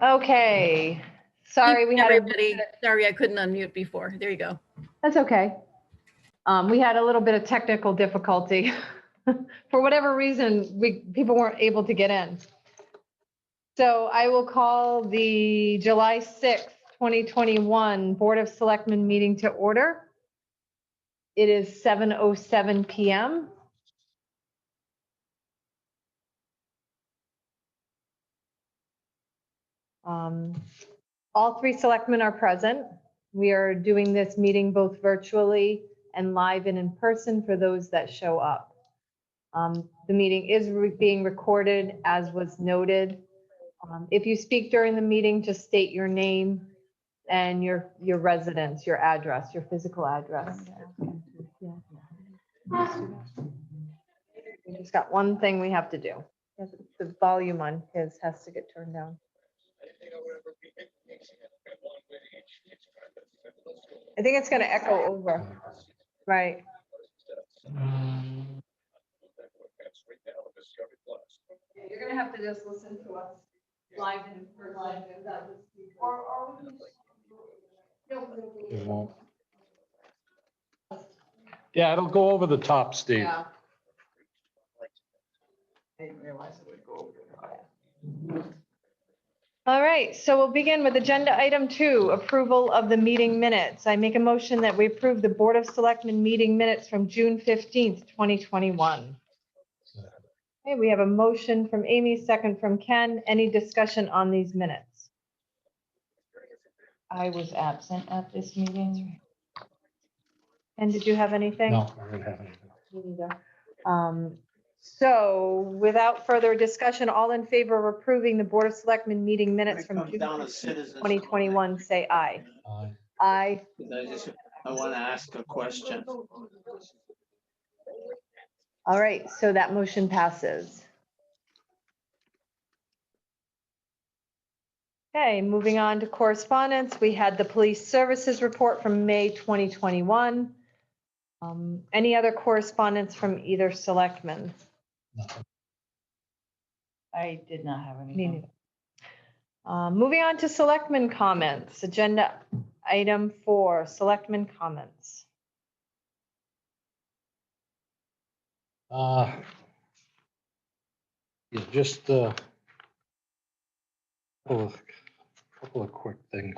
Okay, sorry, we had everybody. Sorry, I couldn't unmute before. There you go. That's okay. We had a little bit of technical difficulty. For whatever reason, people weren't able to get in. So I will call the July 6th, 2021 Board of Selectmen meeting to order. It is 7:07 PM. All three selectmen are present. We are doing this meeting both virtually and live and in person for those that show up. The meeting is being recorded, as was noted. If you speak during the meeting, just state your name and your residence, your address, your physical address. We just got one thing we have to do. The volume on his has to get turned down. I think it's going to echo over. Right. You're going to have to just listen to us live and for live. It won't. Yeah, it'll go over the top, Steve. Yeah. I didn't realize it would go over. All right, so we'll begin with agenda item 2, approval of the meeting minutes. I make a motion that we approve the Board of Selectmen meeting minutes from June 15th, 2021. Okay, we have a motion from Amy, second from Ken. Any discussion on these minutes? I was absent at this meeting. And did you have anything? No, I don't have anything. Me neither. So without further discussion, all in favor of approving the Board of Selectmen meeting minutes from June 2021, say aye. Aye. Aye. I want to ask a question. All right, so that motion passes. Okay, moving on to correspondence. We had the police services report from May 2021. Any other correspondence from either selectman? I did not have Me anything. neither. Moving on to selectmen comments, agenda item 4, selectmen comments. Yeah, just a couple of quick things.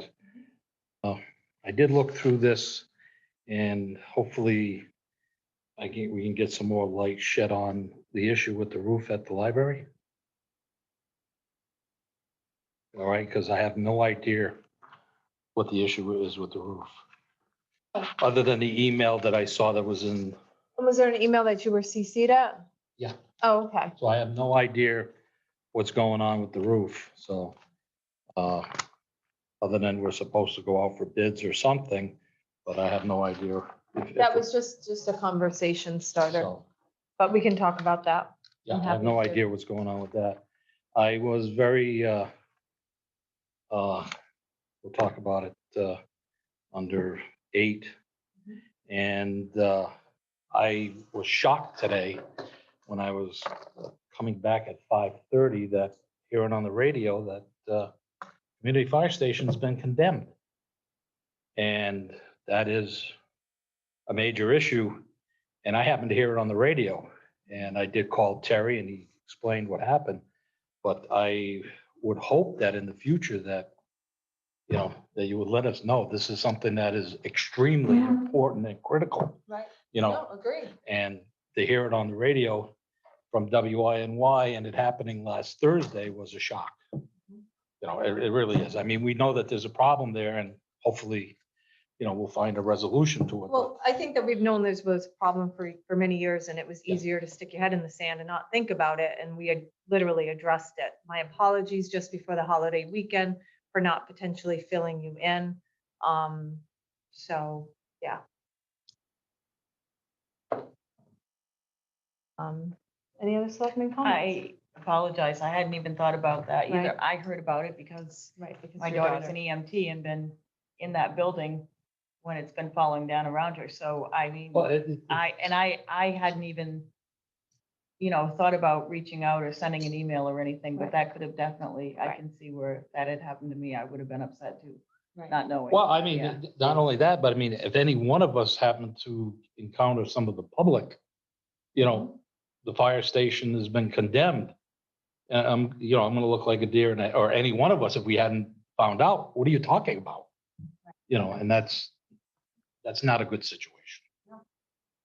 I did look through this and hopefully we can get some more light shed on the issue with the roof at the library. All right, because I have no idea what the issue is with the roof. Other than the email that I saw that was in, Was there an email that you were CC'd at? Yeah. Oh, okay. so I have no idea what's going on with the roof, so. Other than we're supposed to go out for bids or something, but I have no idea. if That it- was just a conversation starter, so, but we can talk about that. Yeah, I'm I have happy no to. idea what's going on with that. I was very, we'll talk about it, under 8. And, I was shocked today when I was coming back at 5:30 that hearing on the radio that, community fire station's been condemned. And that is a major issue. And I happened to hear it on the radio. And I did call Terry and he explained what happened. But I would hope that in the future that, that you would let us know this is something that is extremely important and critical, Right. Agree. And to hear it on the radio from WINY and it happening last Thursday was a shock. It really is. I mean, we know that there's a problem there and hopefully, we'll find a resolution to it. Well, I think that we've known this was a problem for many years and it was Yeah. easier to stick your head in the sand and not think about it. And we had literally addressed it. My apologies just before the holiday weekend for not potentially filling you in. So, yeah. Any other selectmen comments? I apologize. I hadn't even thought about that either. Right. I heard about it because Right. because my your daughter's daughter- an EMT and been in that building when it's been falling down around her. So I mean, Well, I hadn't even, thought about reaching out or sending an email or anything, but Right. that could have definitely, I Right. can see where if that had happened to me, I would have been upset too, Right. not knowing. Well, I mean, Yeah. not only that, but I mean, if any one of us happened to encounter some of the public, the fire station has been condemned. I'm gonna look like a deer or any one of us, if we hadn't found out, what are you talking about? And that's not a good situation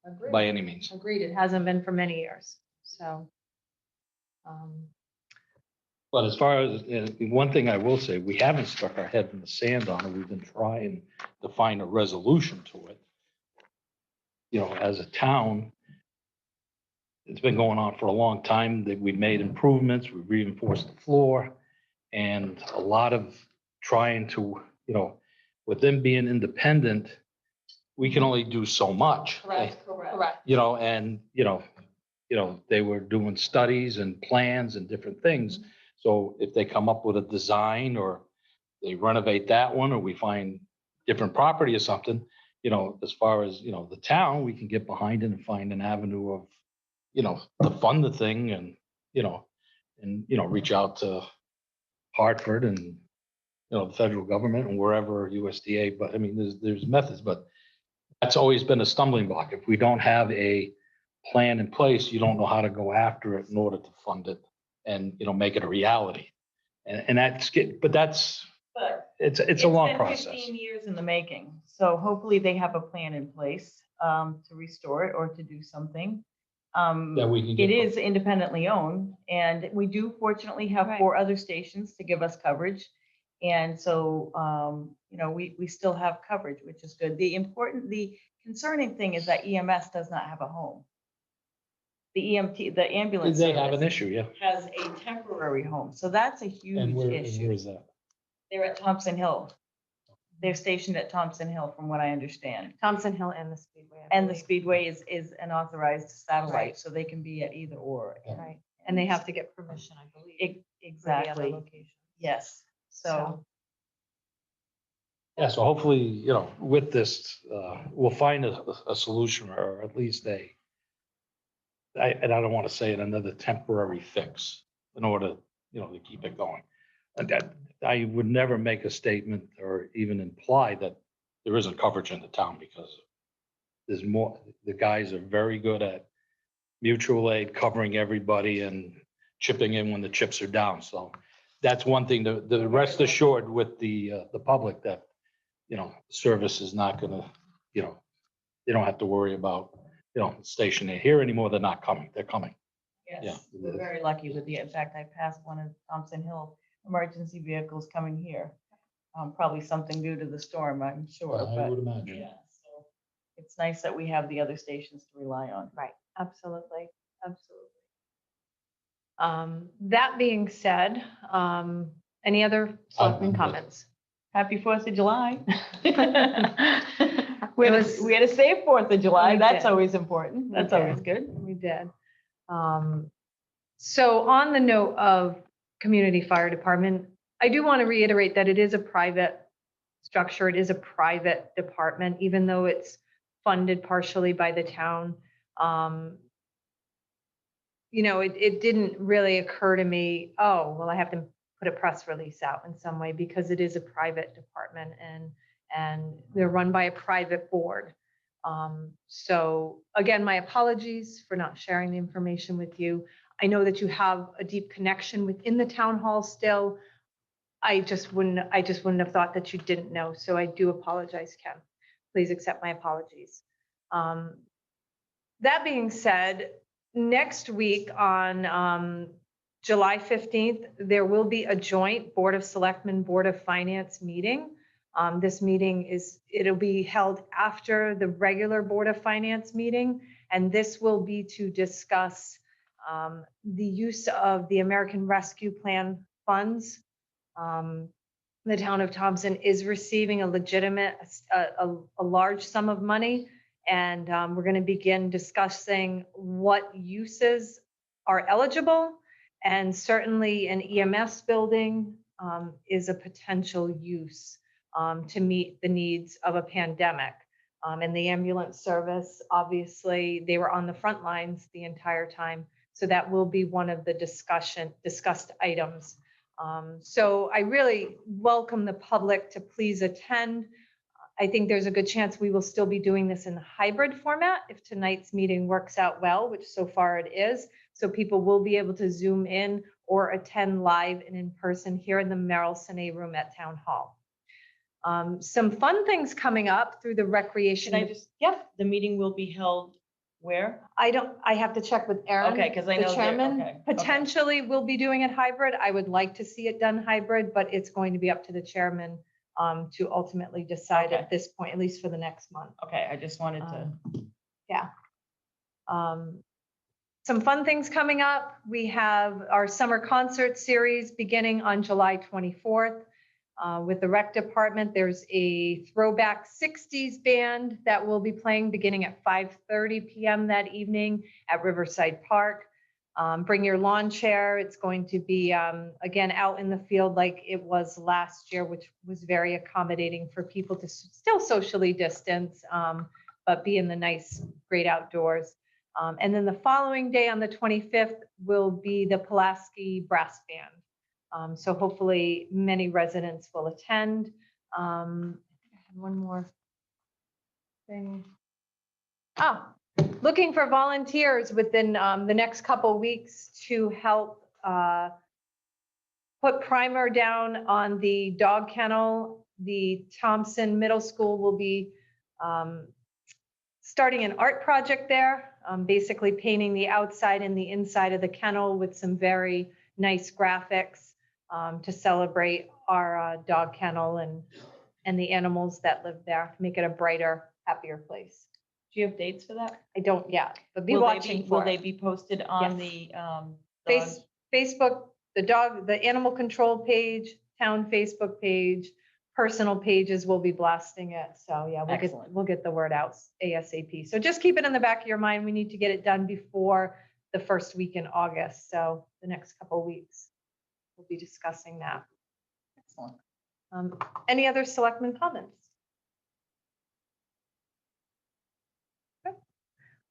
Agreed. by any means. Agreed. It hasn't been for many years. So. But as far as, one thing I will say, we haven't stuck our head in the sand on it. We've been trying to find a resolution to it. As a town, it's been going on for a long time that we've made improvements, we've reinforced the floor. And a lot of trying to, with them being independent, we can only do so much. Correct. And, they were doing studies and plans and different things. So if they come up with a design or they renovate that one, or we find different property or something, as far as, the town, we can get behind it and find an avenue of, to fund the thing and reach out to Hartford and, the federal government and wherever USDA, but I mean, there's methods, but that's always been a stumbling block. If we don't have a plan in place, you don't know how to go after it in order to fund it and, make it a reality. And but it's a long been process. 15 years in the making, so hopefully they have a plan in place to restore it or to do something. That we can It get. is independently owned, and we do fortunately have Right. 4 other stations to give us coverage. And so, we still have coverage, which is good. The concerning thing is that EMS does not have a home. The EMT, the ambulance They have an service issue, yeah. has a temporary home, so that's a And huge where issue. is that? They're at Thompson Hill. They're stationed at Thompson Hill, from what I understand. Thompson Hill and the Speedway. I And the believe. Speedway is an authorized satellite, Right. so they can be at either or. Right. And they have to get permission, I believe. for the other Exactly, locations. yes. So, Yeah, so hopefully, with this, we'll find a solution or at least and I don't want to say it, another temporary fix in order, to keep it going. And that, I would never make a statement or even imply that there isn't coverage in the town, because there's more, the guys are very good at mutual aid, covering everybody and chipping in when the chips are down. So that's one thing, the rest assured with the public that, service is not gonna, they don't have to worry about, stationing here anymore. They're not coming, they're coming. yes, Yeah. we're very lucky with in fact, I passed one of Thompson Hill emergency vehicles coming here. Probably something due to the storm, I'm sure, I but would imagine. yeah, so it's nice that we have the other stations to rely on. Right, absolutely, absolutely. That being said, any other selectmen I'm good. comments? Happy 4th of July. It We was- had a safe 4th of July. We That's did. always important. That's did. always good. We did. So on the note of community fire department, I do want to reiterate that it is a private structure. It is a private department, even though it's funded partially by the town. It didn't really occur to me, oh, well, I have to put a press release out in some way, because it is a private department and they're run by a private board. So again, my apologies for not sharing the information with you. I know that you have a deep connection within the town hall still. I just wouldn't have thought that you didn't know. So I do apologize, Ken. Please accept my apologies. That being said, next week on July 15th, there will be a joint Board of Selectmen, Board of Finance meeting. This meeting it'll be held after the regular Board of Finance meeting, and this will be to discuss the use of the American Rescue Plan funds. The town of Thompson is receiving a large sum of money, and we're going to begin discussing what uses are eligible, and certainly an EMS building is a potential use to meet the needs of a pandemic. And the ambulance service, obviously, they were on the front lines the entire time. So that will be one of the discussed items. So I really welcome the public to please attend. I think there's a good chance we will still be doing this in the hybrid format if tonight's meeting works out well, which so far it is. So people will be able to Zoom in or attend live and in person here in the Merrill Sine Room at Town Hall. Some fun things coming up through the recreation. Can I just, the meeting will be held where? I have to check with Aaron. Okay, 'cause I know The they're- chairman. okay. Potentially we'll be doing it hybrid. I would like to see it done hybrid, but it's going to be up to the chairman to ultimately decide Okay. at this point, at least for the next month. Okay, I just wanted to, Some fun things coming up. We have our summer concert series beginning on July 24th. With the rec department, there's a throwback 60s band that will be playing beginning at 5:30 p.m. that evening at Riverside Park. Bring your lawn chair. It's going to be, again, out in the field like it was last year, which was very accommodating for people to still socially distance, but be in the nice, great outdoors. And then the following day on the 25th will be the Pulaski Brass Band. So hopefully many residents will attend. I think I had one more thing. Oh, looking for volunteers within the next couple weeks to help put primer down on the dog kennel. The Thompson Middle School will be starting an art project there, basically painting the outside and the inside of the kennel with some very nice graphics to celebrate our dog kennel and the animals that live there, make it a brighter, happier place. do you have dates for that? I don't yet, but be Will they watching Will for they it. be posted on Yes. the? Facebook, the animal control page, town Facebook page, personal pages will be blasting it. So yeah, Excellent. we'll get the word out ASAP. So just keep it in the back of your mind. We need to get it done before the first week in August. So the next couple of weeks, we'll be discussing that. Excellent. Any other selectmen comments? Okay.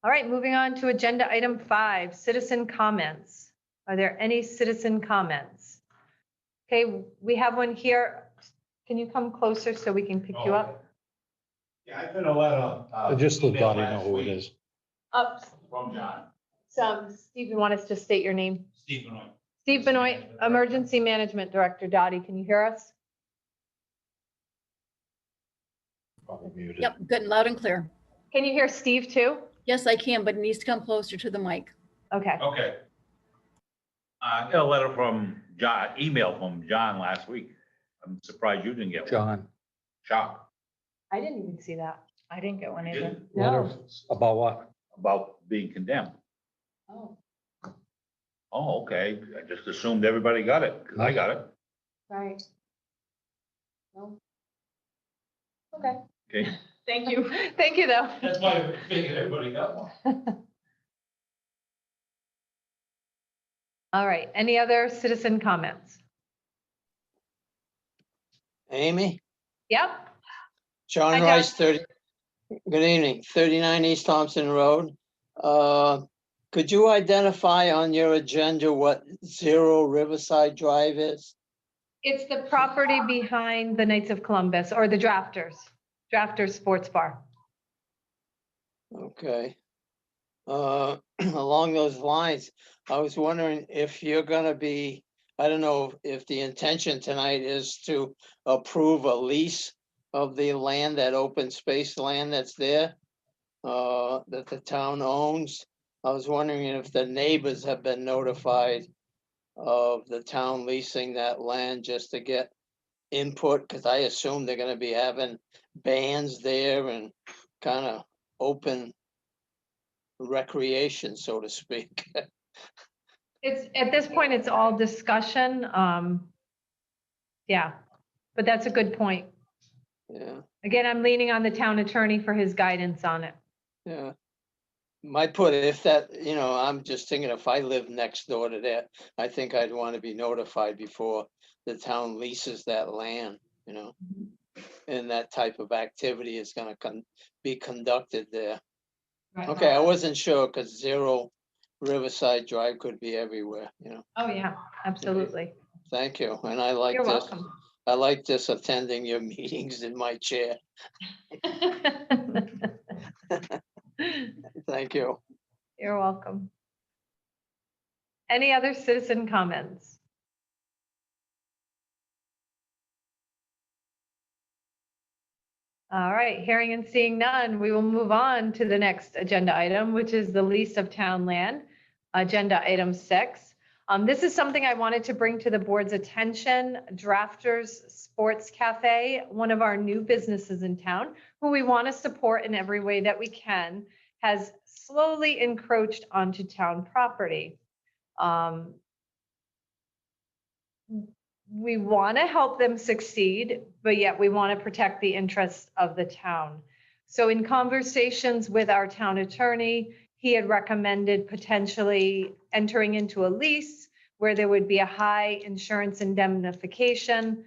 All right, moving on to agenda item 5, citizen comments. Are there any citizen comments? Okay, we have one here. Can you come closer so we can pick you up? Yeah, I sent a letter. Just let email Dottie know last who it week is. Up, From John, Steve, you want us to state your name? Steve Benoit. Steve Benoit, Emergency Management Director. Dottie, can you hear us? Probably muted. Yep, good and loud and clear. Can you hear Steve too? Yes, I can, but it needs to come closer to the mic. Okay. Okay. I got a letter from John, email from John last week. I'm surprised you didn't get one. John, Shocked. I didn't even see that. I didn't get one You either. didn't? letter about what? About being condemned. Oh, Oh, okay. I just assumed everybody got it, because I got it. right. No. Okay. Okay. Thank you. Thank you, though. That's why I figured everybody got one. All right, any other citizen comments? Amy, Yep, John Hi, John. Rice, 30, good evening, 39 East Thompson Road. Could you identify on your agenda what Zero Riverside Drive is? it's the property behind the Knights of Columbus or the Drafters Sports Bar. Okay. Along those lines, I was wondering if you're gonna be, I don't know if the intention tonight is to approve a lease of the land, that open space land that's there, that the town owns. I was wondering if the neighbors have been notified of the town leasing that land just to get input, because I assume they're gonna be having bands there and kind of open recreation, so to speak. It's, at this point, it's all discussion. Yeah, but that's a good point. Yeah, Again, I'm leaning on the town attorney for his guidance on it. yeah. Might put, if that, I'm just thinking if I live next door to that, I think I'd want to be notified before the town leases that land, and that type of activity is gonna be conducted there. Okay, I wasn't sure because Zero Riverside Drive could be everywhere, you know. Oh, yeah, absolutely. Thank you, and I like You're this. welcome. I like this attending your meetings in my chair. Thank you. You're welcome. Any other citizen comments? All right, hearing and seeing none, we will move on to the next agenda item, which is the lease of town land, agenda item 6. This is something I wanted to bring to the board's attention. Drafters Sports Cafe, one of our new businesses in town, who we want to support in every way that we can, has slowly encroached onto town property. We want to help them succeed, but yet we want to protect the interests of the town. So in conversations with our town attorney, he had recommended potentially entering into a lease where there would be a high insurance indemnification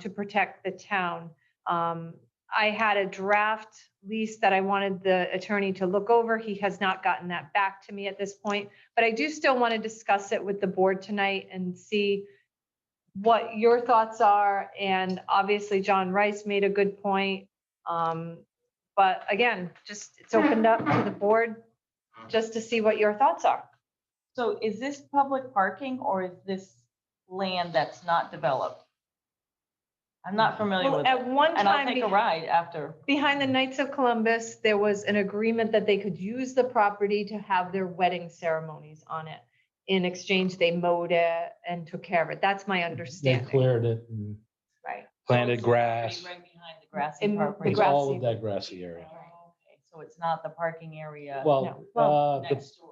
to protect the town. I had a draft lease that I wanted the attorney to look over. He has not gotten that back to me at this point, but I do still want to discuss it with the board tonight and see what your thoughts are. And obviously John Rice made a good point. But again, just it's opened up to the board just to see what your thoughts are. So is this public parking or is this land that's not developed? I'm not familiar Well, with at it. one And I'll time, take a ride after. behind the Knights of Columbus, there was an agreement that they could use the property to have their wedding ceremonies on it. In exchange, they mowed it and took care of it. That's my They understanding. cleared it and Right. planted So it's grass. Right behind the grassy In the property. It's all grassy- of that grassy area. Okay, so it's not the parking area Well, No. Well, next door.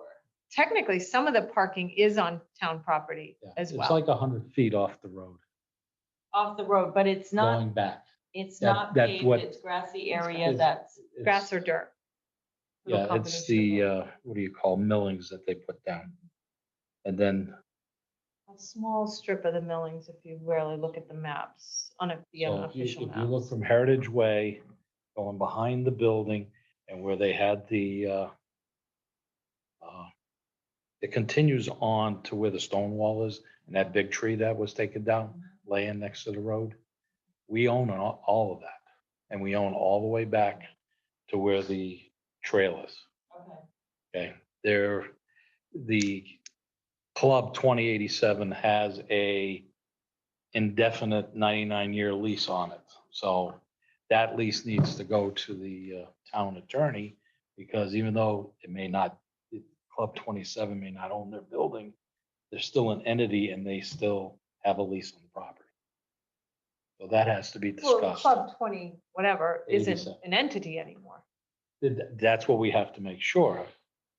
Technically, some of the parking is on town property as it's well. like 100 feet off the road Off the road, but it's not, going back. it's that- not that's paved, what- it's grassy area It's- that's. it's- Grass or dirt. Little Yeah, combination it's of the, both. what do you call millings that they put down? And then, A small strip of the millings if you rarely look at the maps on the so if you unofficial if you look maps. from Heritage Way, going behind the building and where they had the, it continues on to where the stone wall is and that big tree that was taken down, laying next to the road. We own all of that. And we own all the way back to where the trail is. Okay, the Club 2087 has a indefinite 99-year lease on it. So that lease needs to go to the town attorney because even though it may not, Club 27 may not own their building, they're still an entity and they still have a lease on the property. So that has to be Well, discussed. Club 20, whatever, isn't 87. an entity anymore. That's what we have to make sure of.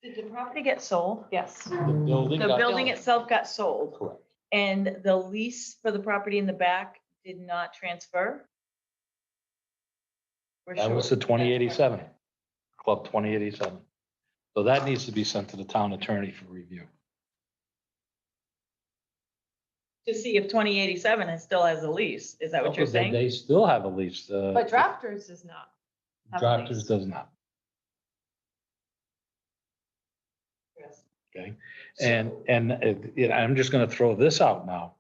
Did the property get sold? Yes. The building. The got building sold. itself got sold Correct. and the lease for the property in the back did not transfer? We're That was sure. the 2087, Club 2087. So that needs to be sent to the town attorney for review. To see if 2087 still has a lease. Is that what you're Because they- saying? They still have a lease. But drafters does not. have a Drafters lease. does not, Yes. okay? And I'm just gonna throw this out now.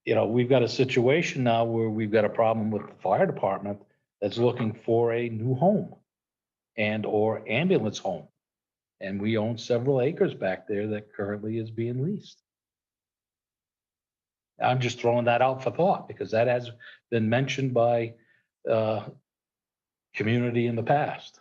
You know, we've got a situation now where we've got a problem with the fire department that's looking for a new home and or ambulance home. And we own several acres back there that currently is being leased. I'm just throwing that out for thought because that has been mentioned by community in the past.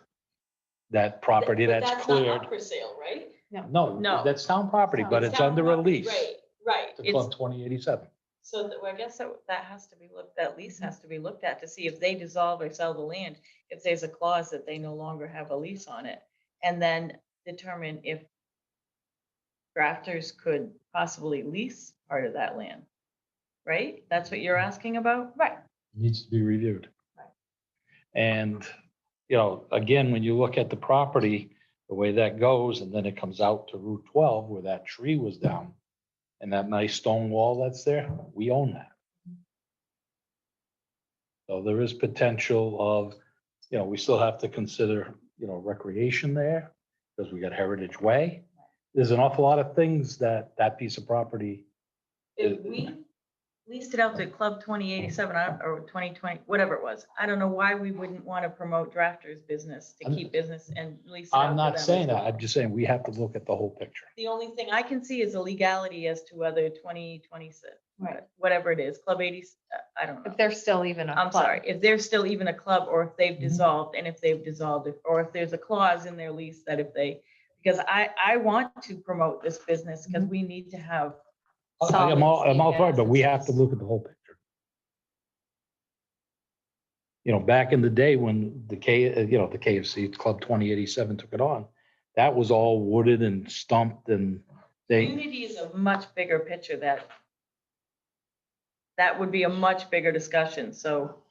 That property But that's not cleared. up for sale, right? No, No. that's town property, but it's Town under a property, lease Right, right. to It's, Club 2087. so I guess that has to be looked, that lease has to be looked at to see if they dissolve or sell the land, if there's a clause that they no longer have a lease on it. And then determine if drafters could possibly lease part of that land. Right? That's what you're asking about? Right. Needs to be reviewed. Right. And, you know, again, when you look at the property, the way that goes, and then it comes out to Route 12 where that tree was down and that nice stone wall that's there, we own that. So there is potential of, you know, we still have to consider, you know, recreation there because we got Heritage Way. there's an awful lot of things that that piece of property. If we leased it out to Club 2087 or 2020, whatever it was, I don't know why we wouldn't want to promote drafters business to keep business and lease it out to I'm them not as saying that. well. I'm just saying we have to look at the whole picture. The only thing I can see is a legality as to whether 2026, Right. whatever it is, Club 80, I don't know. If they're still even a I'm club. sorry, if they're still even a club or if they've Mhm. dissolved, and if they've dissolved, or if there's a clause in their lease that if they, because I want to promote this business because we need to have. I'm all for it, but we have to businesses. look at the whole picture. You know, back in the day when the the KFC Club 2087 took it on, that was all wooded and stumped and they, Unity is a much bigger picture that would be a much bigger discussion, so.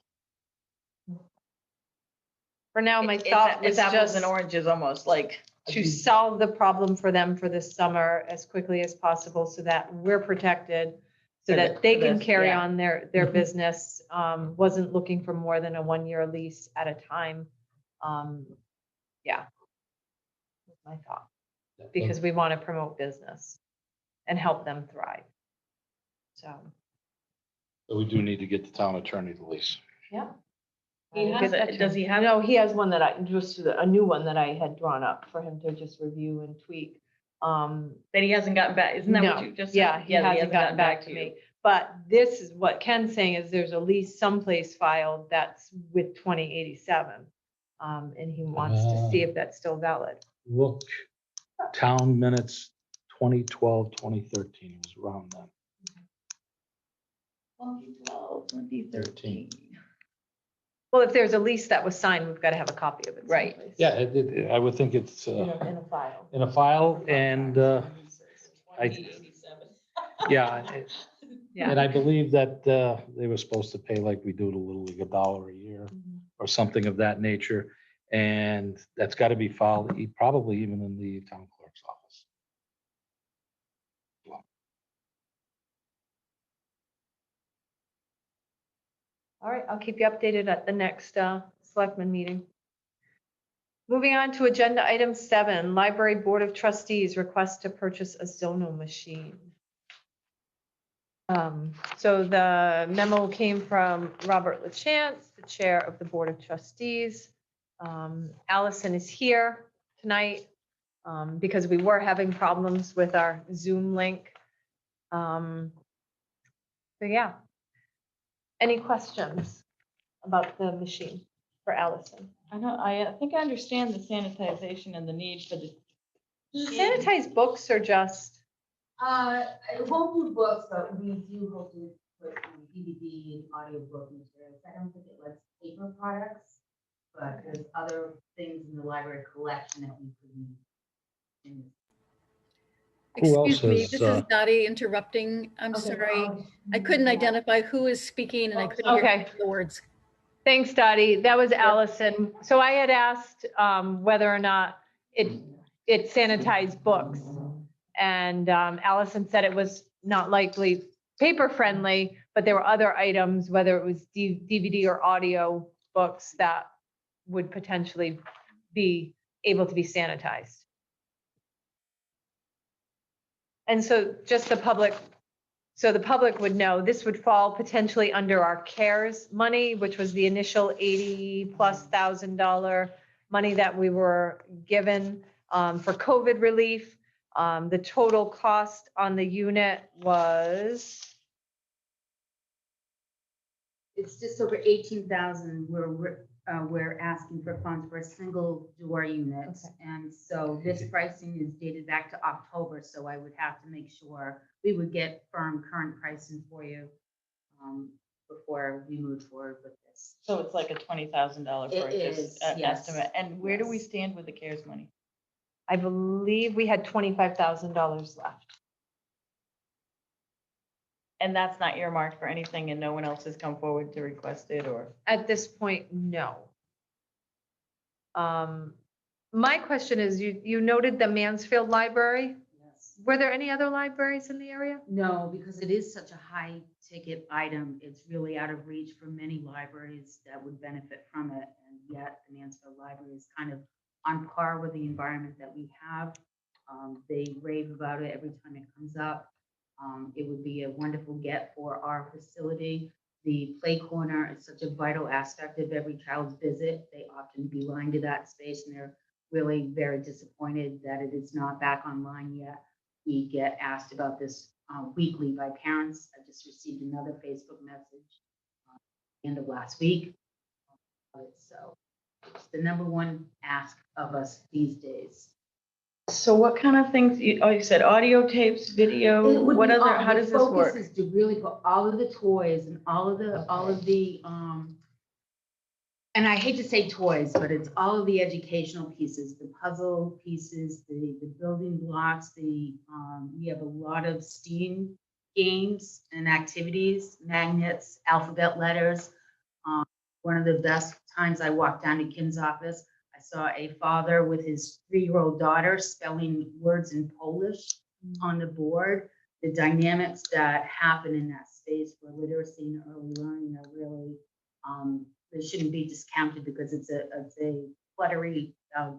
For now, my it's thought was apples and just oranges almost, like, to solve the problem for them for this summer as quickly as possible so that we're protected, so For that the- they for can this, carry yeah. on their Mhm. business. Wasn't looking for more than a 1-year lease at a time. Yeah. That's my thought, because we want to promote business and help them thrive. So, we do need to get the town attorney to lease. yeah. He I'll has get it. that to Does him. he have No, he has one that a new one that I had drawn up for him to just review and tweak. that he hasn't gotten back, isn't that what No, you just said? yeah, he that hasn't gotten back to you. me. But this is what Ken's saying is there's a lease someplace filed that's with 2087. And he wants to see if that's still valid. Look, town minutes, 2012, 2013, it was around then. 2012, 2013. Well, if there's a lease that was signed, we've got to have a copy of it. Right. someplace. Yeah, I would think it's In a file. in a file and, I- 2087. yeah. Yeah. And I believe that they were supposed to pay like we do to Little League $1 a year Mhm. or something of that nature. And that's got to be filed, probably even in the town clerk's office. All right, I'll keep you updated at the next selectmen meeting. Moving on to agenda item 7, Library Board of Trustees request to purchase a Zono machine. So the memo came from Robert LaChance, the Chair of the Board of Trustees. Allison is here tonight because we were having problems with our Zoom link. So yeah. Any questions about the machine for Allison? I think I understand the sanitization and the need for the. Sanitized books are just, It won't do books, but we do hope to put DVD and audiobook materials. I don't think it lets paper products, but there's other things in the library collection that we could use. in this. Who else Excuse me, has, this is Dottie interrupting. I'm Okay, sorry. well, I couldn't yeah. identify who is speaking and I couldn't hear Okay. the words. thanks, Dottie. That was Allison. So I had asked whether or not it sanitized books. And Allison said it was not likely paper friendly, but there were other items, whether it was DVD or audio books that would potentially be able to be sanitized. And so just the public would know, this would fall potentially under our CARES money, which was the initial $80,000+ money that we were given for COVID relief. The total cost on the unit was, It's just over 18,000. We're asking for funds for a single door unit. Okay. And so this pricing is dated back to October, so I would have to make sure we would get firm current pricing for you before we move forward with this. So it's like a $20,000 It purchase is, yes, estimate. And where do we yes. stand with the CARES money? I believe we had $25,000 left. And that's not earmarked for anything and no one else has come forward to request it or? At this point, no. My question is, you noted the Mansfield Library. Yes. Were there any other libraries in the area? No, because it is such a high ticket item, it's really out of reach for many libraries that would benefit from it. And yet the Mansfield Library is kind of on par with the environment that we have. They rave about it every time it comes up. It would be a wonderful get for our facility. The play corner is such a vital aspect of every child's visit. They often beeline to that space, and they're really very disappointed that it is not back online yet. We get asked about this weekly by parents. I just received another Facebook message end of last week. So it's the number one ask of us these days. So what kind of things, you said audio tapes, video, It would what be other, all- how the does this focus work? is to really put all of the toys and all of the, and I hate to say toys, but it's all of the educational pieces, the puzzle pieces, the building blocks, we have a lot of STEAM games and activities, magnets, alphabet letters. One of the best times I walked down to Kim's office, I saw a father with his 3-year-old daughter spelling words in Polish on the board. The dynamics that happen in that space for literacy and early learning are really, they shouldn't be discounted because it's a cluttery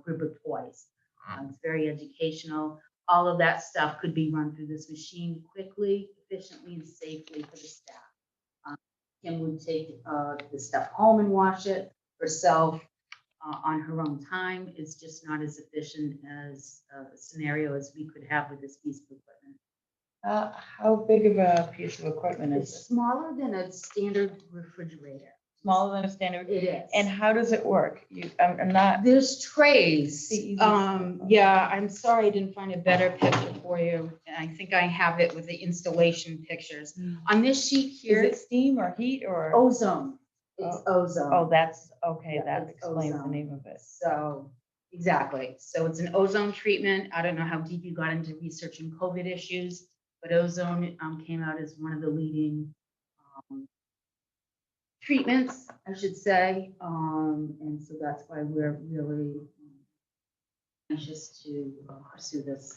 group of toys. It's very educational. All of that stuff could be run through this machine quickly, efficiently, and safely for the staff. Kim would take the stuff home and wash it herself on her own time. It's just not as efficient as a scenario as we could have with this piece of equipment. How big of a piece of equipment is It's it? smaller than a standard refrigerator. Smaller than a standard? It is. And how does it work? I'm not, There's trays. The easy Yeah, I'm sorry I didn't find a better picture for you. And I think I have it with the installation pictures. On this sheet is here, it steam or heat or? ozone. It's ozone. Oh, that's, okay, Yeah, that it's explains the ozone. name of it. So, exactly. So it's an ozone treatment. I don't know how deep you got into researching COVID issues, but ozone came out as one of the leading treatments, I should say. And so that's why we're really anxious to pursue this.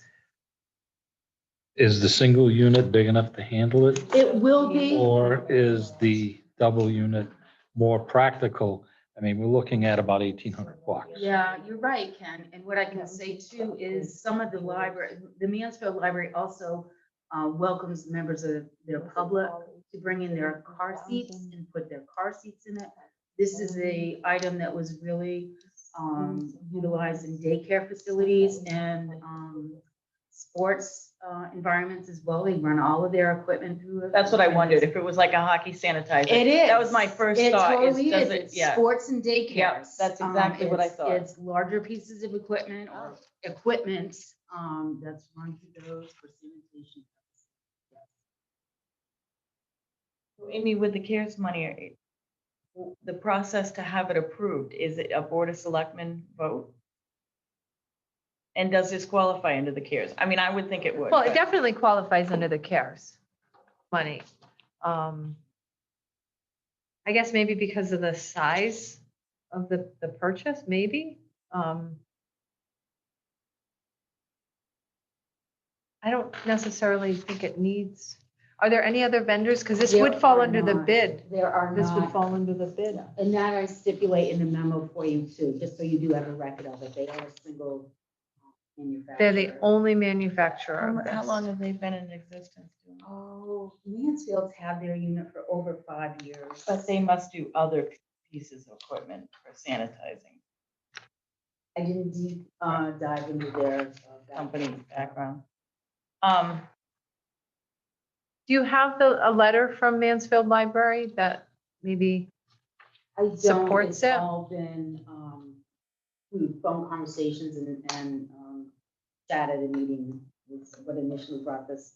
Is the single unit big enough to handle it? It will be. Or is the double unit more practical? I mean, we're looking at about 1,800 bucks. Yeah, you're right, Ken. And what I can say too is some of the library, the Mansfield Library also welcomes members of their public to bring in their car seats and put their car seats in it. This is a item that was really utilized in daycare facilities and sports environments as well. They run all of their equipment through it. That's what I wondered, if it was like a hockey sanitizer. It is. That was my first It thought, is totally does is. it, It's yeah. sports and daycares. Yep, that's exactly what I thought. It's larger pieces of equipment or equipment that's run through those for sanitation. Amy, with the CARES money, the process to have it approved, is it a Board of Selectmen vote? And does this qualify under the CARES? I mean, I would think it would. Well, it but- definitely qualifies under the CARES money. I guess maybe because of the size of the purchase, maybe. I don't necessarily think it needs, are there any other vendors? Because this would There fall are under the not. bid. There are This would not. fall under the bid. And that I stipulate in the memo for you too, just so you do have a record of it. They are a single manufacturer. They're the only manufacturer of How this. long have they been in existence? Oh, Mansfield's had their unit for over 5 years. But they must do other pieces of equipment for sanitizing, I didn't deep dive into their company background. Do you have a letter from Mansfield Library that maybe, I don't, supports it's it? all been through phone conversations and chat at a meeting was what initially brought this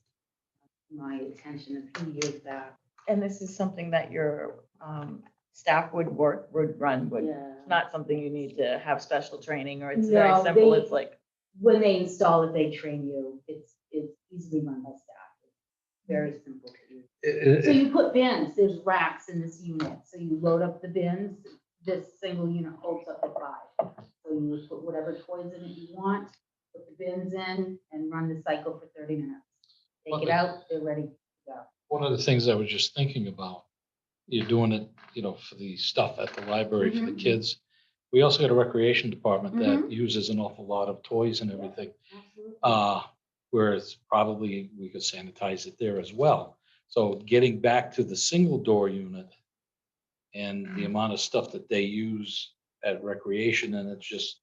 to my attention a few years back. And this is something that your staff would run, Yeah. not something you need to have special training, or it's very No, simple, they- it's like, When they install it, they train you. It's easily run by staff. It's very simple to use. So you put bins, there's racks in this unit. So you load up the bins, this single unit holds up to 5. So you would put whatever toys in it you want, put the bins in and run the cycle for 30 minutes. Take it out, they're ready to go. One of the things I was just thinking about, you're doing it, for the stuff at the library for the kids. We also got a recreation department that Mhm. uses an awful lot of toys and everything. Absolutely. Whereas probably we could sanitize it there as well. So getting back to the single door unit and the amount of stuff that they use at recreation, and it's just,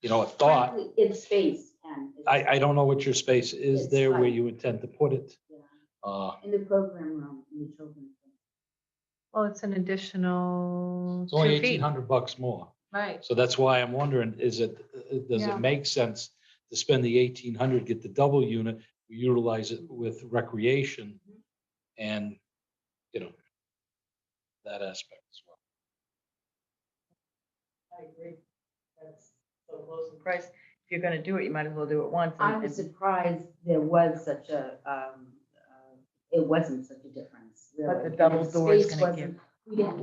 a thought. Frankly, it's space, Ken. It's- I don't know what your space is It's there where tight. you intend to put it. yeah, In the program room, in the children's room. Well, it's an additional It's only 2 feet. $1,800 more. Right. So that's why I'm wondering, does Yeah. it make sense to spend the 1,800, get the double unit, utilize it with recreation and, that aspect as well. I agree. That's so close in price. If you're gonna do it, you might as well do it once. I was surprised there was such a, it wasn't such a difference. But the really. double The door is space gonna wasn't-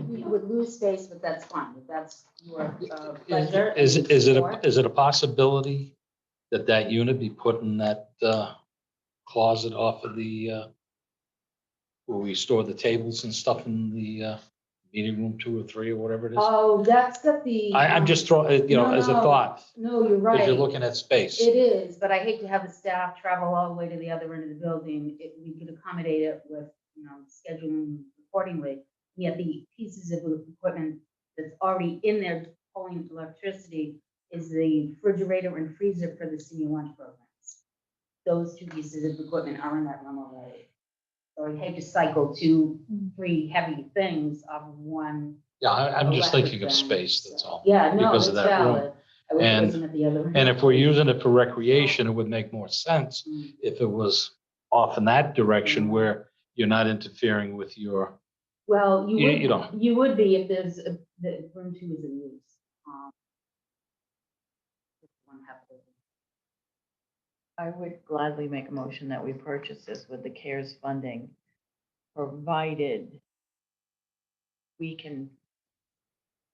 we would lose space, but that's fine. If that's your Is, pleasure. is and it- is it, a support. is it a possibility that unit be put in that closet off of the, where we store the tables and stuff in the meeting room 2 or 3 or whatever it is? Oh, that's got the. I'm just throwing, no, as a no. thought, No, you're right. if you're looking at space. It is, but I hate to have the staff travel all the way to the other end of the building. If we could accommodate it with, scheduling accordingly. Yet the pieces of equipment that's already in there pulling electricity is the refrigerator and freezer for the senior lunch programs. Those 2 pieces of equipment are in that room already. So I hate to cycle 2, 3 heavy things off of one. Yeah, I'm just electric thinking of thing, space, so- that's all. Yeah, no, because that's of that room. valid. I wish it And- wasn't at the other. And if we're using it for recreation, it would make more sense Mm. if it was off in that direction Yeah. where you're not interfering with your, Well, You know. you would be if there's, the room 2 is in use. One half of it. I would gladly make a motion that we purchase this with the CARES funding, provided we can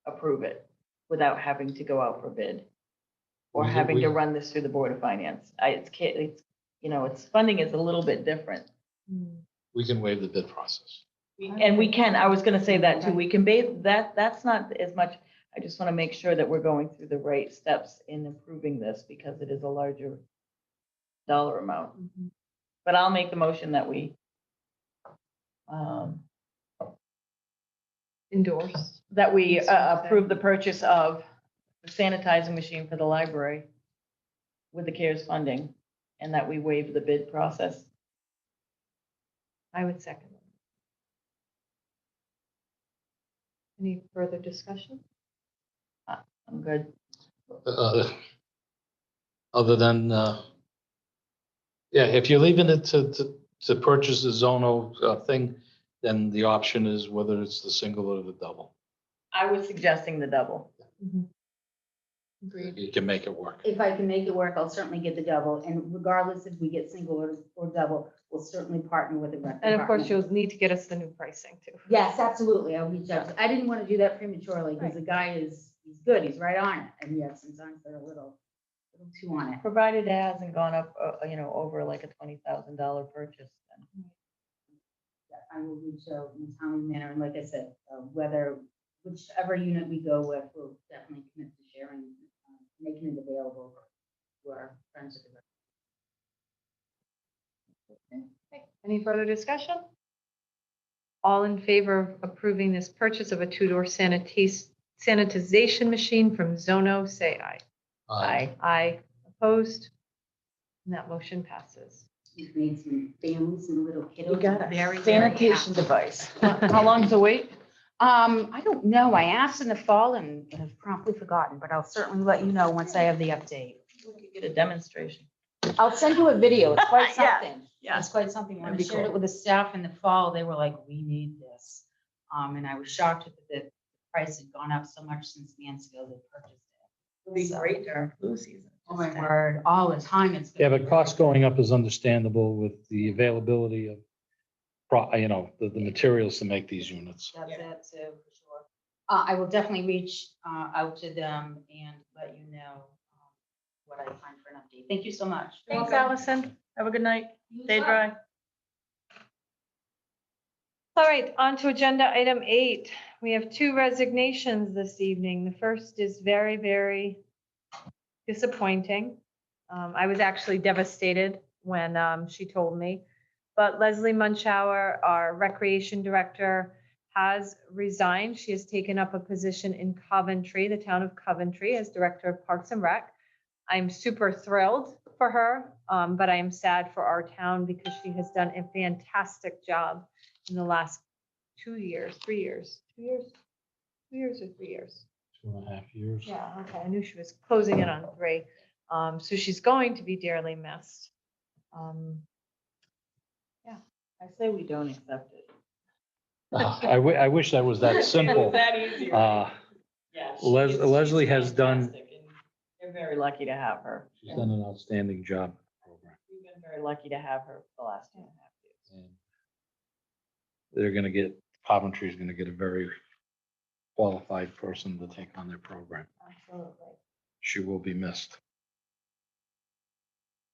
approve it without having to go out for bid or We- having to we- run this through the Board of Finance. It's funding is a little bit different. we can waive the bid process. And we can, I was gonna say that too, we can bathe, that's not as much, I just wanna make sure that we're going through the right steps in approving this because it is a larger dollar amount. But I'll make the motion that we Endorse. approve the purchase of the sanitizing machine for the library with the CARES funding and that we waive the bid process. I would second it. Any further discussion? I'm good. Other than, if you're leaving it to purchase the Zono thing, then the option is whether it's the single or the double. I was suggesting the double. Agreed. You can make it work. If I can make it work, I'll certainly get the double, and regardless if we get single or double, we'll certainly partner with the rec. And of course, department. you'll need to get us the new pricing too. Yes, absolutely, I'll reach out. I didn't want to do that prematurely, because the guy he's good, he's right on it, and yet sometimes they're a little too on it. Provided it hasn't gone up, over like a $20,000 purchase. Then. I will reach out in a timely manner, and like I said, whichever unit we go with, we'll definitely commit to sharing, making it available to our friends at the rec. Okay. Any further discussion? All in favor of approving this purchase of a 2-door sanitization machine from Zono, say aye. Aye. Opposed? And that motion passes. We've made some families and little kiddos. You got very, a very sanitation happy. device. How long's the wait? I don't know. I asked in the fall and have promptly forgotten, but I'll certainly let you know once I have the update. We could get a demonstration. I'll send you a video. It's quite Yeah, something. yeah. It's quite something. When I That'd be shared it cool. with the staff in the fall, they were like, we need this. And I was shocked that the price had gone up so much since Mansfield had purchased it. It'd be great during flu season. Oh my word, all the time it's. Yeah, but cost going up is understandable with the availability of, the materials to make these units. That's it too, for sure. I will definitely reach out to them and let you know what I find for an update. Thank you so much. Thanks, Allison. Have a good night. You as Stay well. dry. All right, on to agenda item 8. We have 2 resignations this evening. The first is very, very disappointing. I was actually devastated when she told me. But Leslie Munchauer, our recreation director, has resigned. She has taken up a position in Coventry, the town of Coventry, as director of Parks and Rec. I'm super thrilled for her, but I am sad for our town because she has done a fantastic job in the last 2 years, 3 years, 2 years, 2 years or 3 years. 2.5 years. Yeah, okay, I knew she was closing in on 3. So she's going to be dearly missed. I say we don't accept it. I wish that was that simple. That easy. Uh, Yeah. Leslie has done- We're very lucky to have her. She's done an outstanding job. in the program. We've been very lucky to have her for the last 2.5 years. And they're gonna get, Coventry's gonna get a very qualified person to take on their program. Absolutely. She will be missed.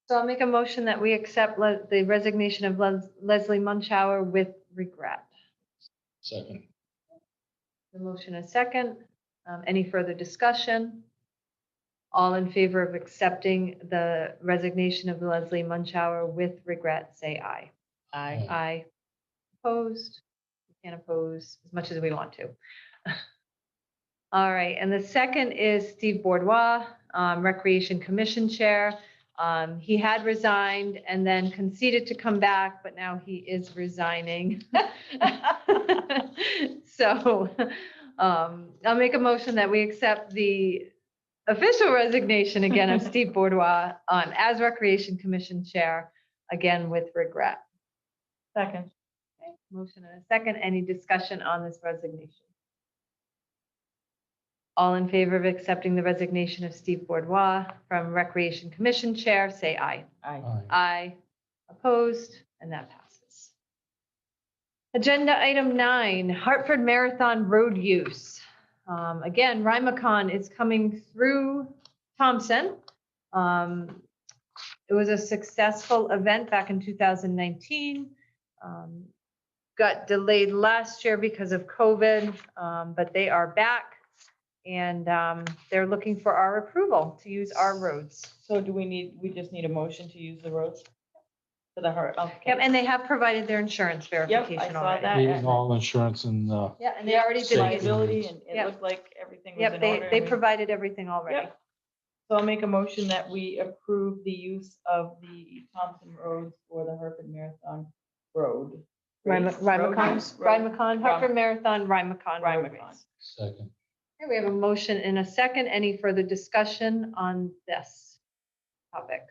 So I'll make a motion that we accept the resignation of Leslie Munchauer with regret. Second. The motion is second. Any further discussion? All in favor of accepting the resignation of Leslie Munchauer with regret, say aye. Aye. Aye. Opposed? We can't oppose as much as we want to. All right, and the second is Steve Bourdois, Recreation Commission Chair. He had resigned and then conceded to come back, but now he is resigning. So I'll make a motion that we accept the official resignation again of Steve Bourdois as Recreation Commission Chair, again with regret. Second. Okay, motion and a second. Any discussion on this resignation? All in favor of accepting the resignation of Steve Bourdois from Recreation Commission Chair, say aye. Aye. Aye. Opposed, and that passes. Agenda item 9, Hartford Marathon Road Use. Again, Rymacon is coming through Thompson. It was a successful event back in 2019. Got delayed last year because of COVID, but they are back. And they're looking for our approval to use our roads. So do we just need a motion to use the roads? For the heart, okay. Yep, and they have provided their insurance verification saw already. that. Meeting all insurance and, Yeah, and they already did. Liability, and it Yep. looked like everything was Yep, in order. they and we- provided everything already. Yep. So I'll make a motion that we approve the use of the Thompson roads for the Hartford Marathon Road. Rymacon, Hartford Marathon, Rymacon. Road Rymacon. Race. second. Okay, we have a motion and a second. Any further discussion on this topic?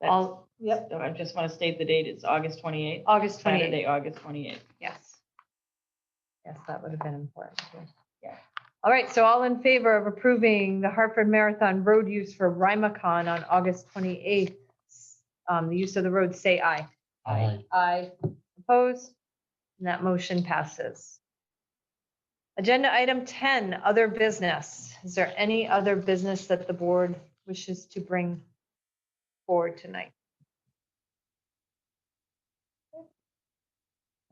All, yep, So I just want to state the date, it's August 28th. August 28th. Saturday, August 28th. Yes. Yes, that would have been important. too. Yeah. All right, so all in favor of approving the Hartford Marathon road use for Rymacon on August 28th, the use of the road, say aye. Aye. Aye. Opposed? And that motion passes. Agenda item 10, other business. Is there any other business that the board wishes to bring forward tonight?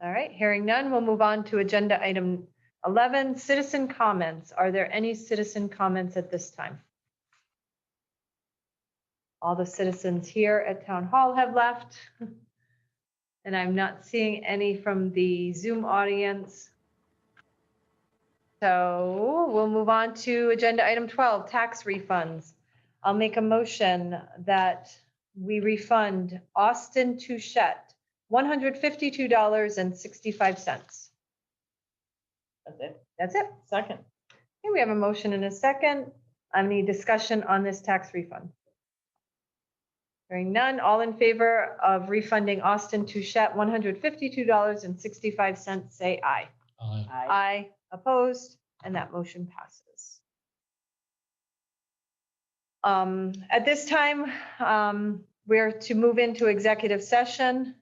All right, hearing none, we'll move on to agenda item 11, citizen comments. Are there any citizen comments at this time? All the citizens here at Town Hall have left. And I'm not seeing any from the Zoom audience. So we'll move on to agenda item 12, tax refunds. I'll make a motion that we refund Austin Touchette $152.65. That's it. That's it. Second. Okay, we have a motion and a second. Any discussion on this tax refund? Hearing none, all in favor of refunding Austin Touchette $152.65, say aye. Aye. Aye. Opposed, and that motion passes. At this time, we're to move into executive session.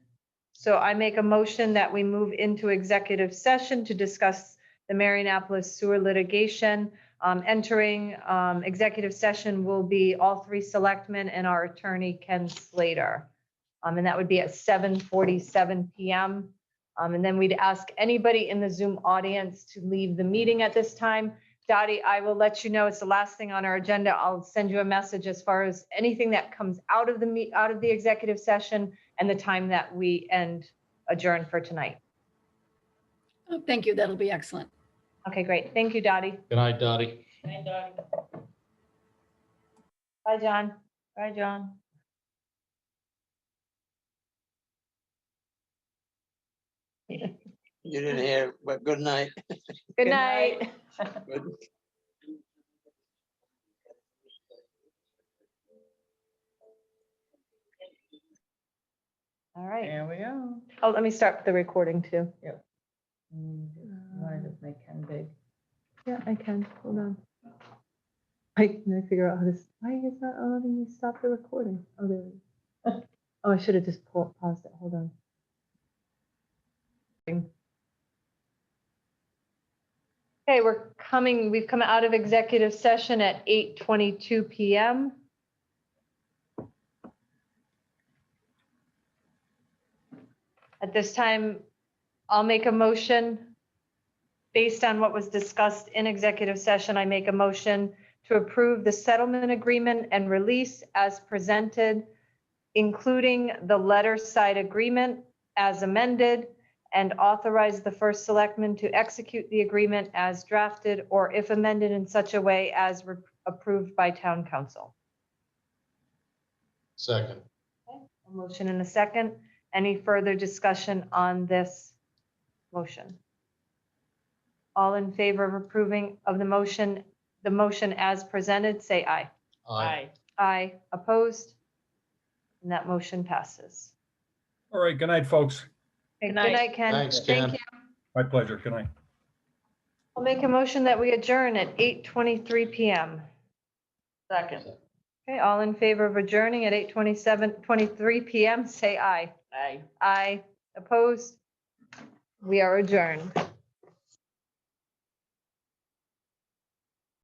So I make a motion that we move into executive session to discuss the Marianapolis sewer litigation. Entering executive session will be all 3 selectmen and our attorney, Ken Slater. And that would be at 7:47 PM. And then we'd ask anybody in the Zoom audience to leave the meeting at this time. Dottie, I will let you know, it's the last thing on our agenda. I'll send you a message as far as anything that comes out of the executive session and the time that we adjourn for tonight. Oh, thank you. That'll be excellent. Okay, great. Thank you, Dottie. Good night, Dottie. Bye, John. Bye, John. You didn't hear, but good night. Good night. Good. All right. There we go. Oh, let me start the recording too. Want to just make Ken big? Yeah, I can. Hold on. Can I figure out how to, why is that letting me stop the recording? Oh, there it is. Oh, I should have just paused it. Hold on. Okay, we've come out of executive session at 8:22 PM. At this time, I'll make a motion based on what was discussed in executive session. I make a motion to approve the settlement agreement and release as presented, including the letter side agreement as amended, and authorize the first selectman to execute the agreement as drafted or if amended in such a way as approved by town council. Second. A motion and a second. Any further discussion on this motion? All in favor of approving of the motion as presented, say aye. Aye. Aye. Opposed? And that motion passes. All right, good night, folks. Okay, Good good night. night, Ken. Thanks, Thank Ken. you. My pleasure. Good night. I'll make a motion that we adjourn at 8:23 PM. Second. Okay, all in favor of adjourning at 8:23 PM, say aye. Aye. Aye. Opposed? We are adjourned.